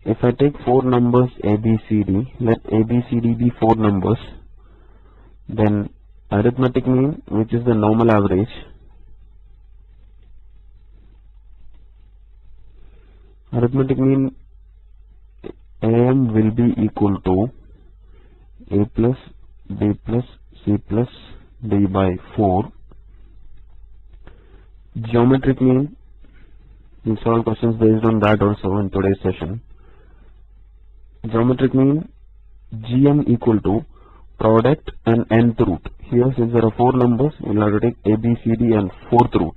If I take four numbers A, B, C, D, let A, B, C, D be four numbers, then arithmetic mean, which is the normal average, arithmetic mean AM will be equal to A plus B plus C plus D by 4. Geometric mean, we solve questions based on that also in today's session. Geometric mean GM equal to product and nth root. Here, since there are four numbers, we will have to take A, B, C, D and fourth root.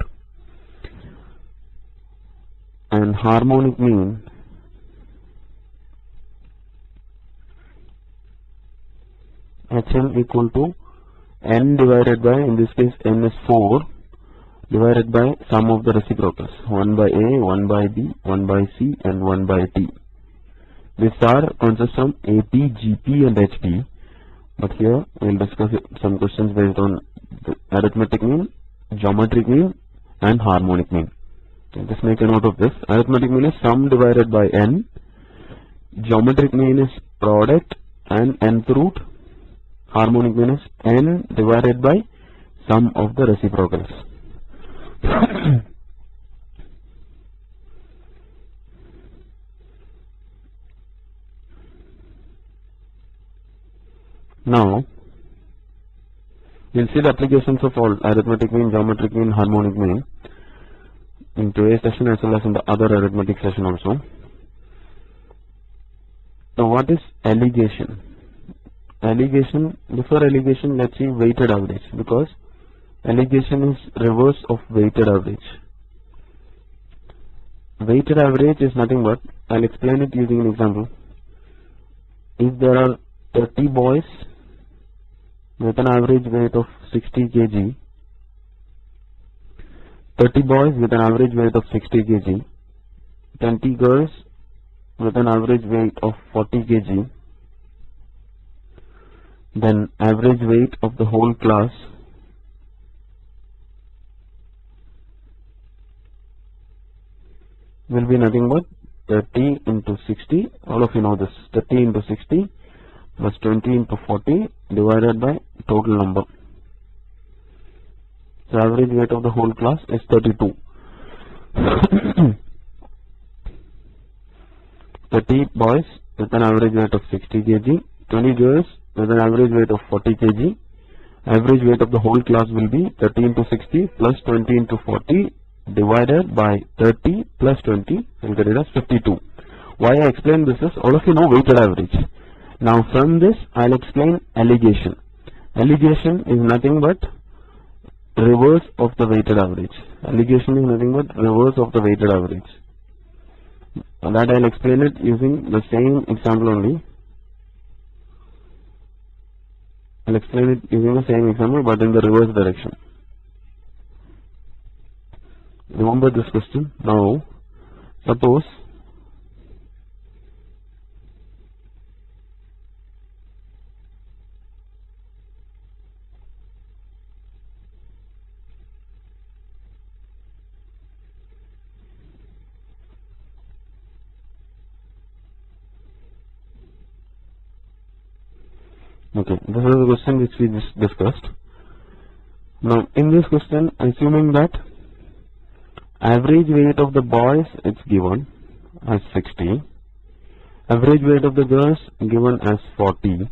And harmonic mean HM equal to n divided by, in this case n is 4, divided by sum of the reciprocals, 1 by A, 1 by B, 1 by C and 1 by T. These are consists of AP, GP and HP, but here we will discuss some questions based on the arithmetic mean, geometric mean and harmonic mean. Okay, just make a note of this. Arithmetic mean is sum divided by n, geometric mean is product and nth root, harmonic mean is n divided by sum of the reciprocals. Now, we'll see the applications of all arithmetic mean, geometric mean, harmonic mean in today's session as well as in the other arithmetic session also. Now, what is alligation? Alligation, before alligation, let's see weighted average, because alligation is reverse of weighted average. Weighted average is nothing but, I'll explain it using an example. If there are 30 boys with an average weight of 60 kg, 30 boys with an average weight of 60 kg, 20 girls with an average weight of 40 kg, then average weight of the whole class will be nothing but 30 into 60, all of you know this, 30 into 60 plus 20 into 40 divided by total number. The average weight of the whole class is 32. 30 boys with an average weight of 60 kg, 20 girls with an average weight of 40 kg. Average weight of the whole class will be 30 into 60 plus 20 into 40 divided by 30 plus 20, we'll get it as 52. Why I explain this is, all of you know weighted average. Now from this, I'll explain alligation. Alligation is nothing but reverse of the weighted average. Alligation is nothing but reverse of the weighted average. And that I'll explain it using the same example only. I'll explain it using the same example but in the reverse direction. Remember this question. Now, suppose okay, this is the question which we just discussed. Now, in this question, assuming that average weight of the boys is given as 60, average weight of the girls given as 40,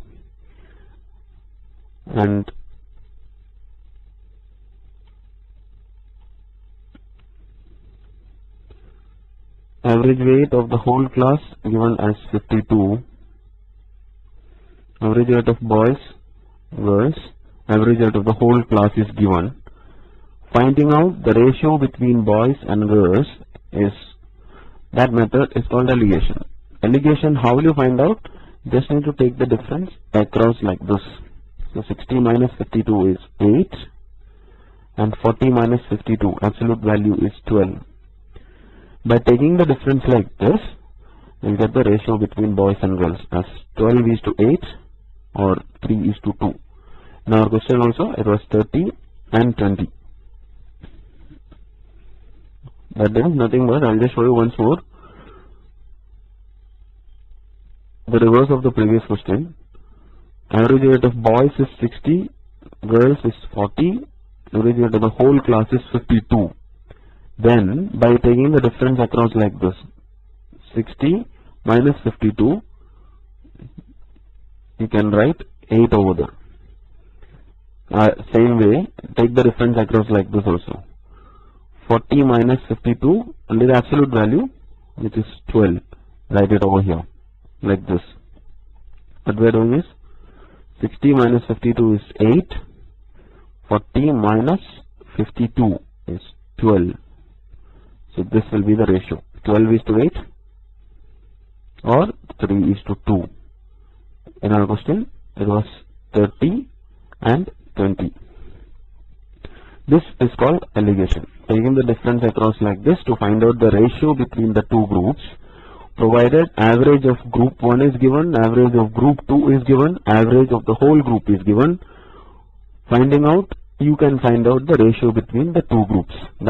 and average weight of the whole class given as 52, average weight of boys, girls, average weight of the whole class is given. Finding out the ratio between boys and girls is, that method is called alligation. Alligation, how will you find out? Just need to take the difference across like this. So 60 minus 52 is 8 and 40 minus 52, absolute value is 12. By taking the difference like this, we will get the ratio between boys and girls as 12 is to 8 or 3 is to 2. In our question also, it was 30 and 20. That is nothing but, I'll just show you once more. the reverse of the previous question. Average weight of boys is 60, girls is 40, average weight of the whole class is 52. Then, by taking the difference across like this, 60 minus 52, you can write 8 over there. Same way, take the difference across like this also. 40 minus 52, only the absolute value, which is 12. Write it over here, like this. What we are doing is, 60 minus 52 is 8, 40 minus 52 is 12. So this will be the ratio, 12 is to 8 or 3 is to 2. In our question, it was 30 and 20. This is called alligation. Taking the difference across like this to find out the ratio between the two groups, provided average of group 1 is given, average of group 2 is given, average of the whole group is given. Finding out, you can find out the ratio between the two groups.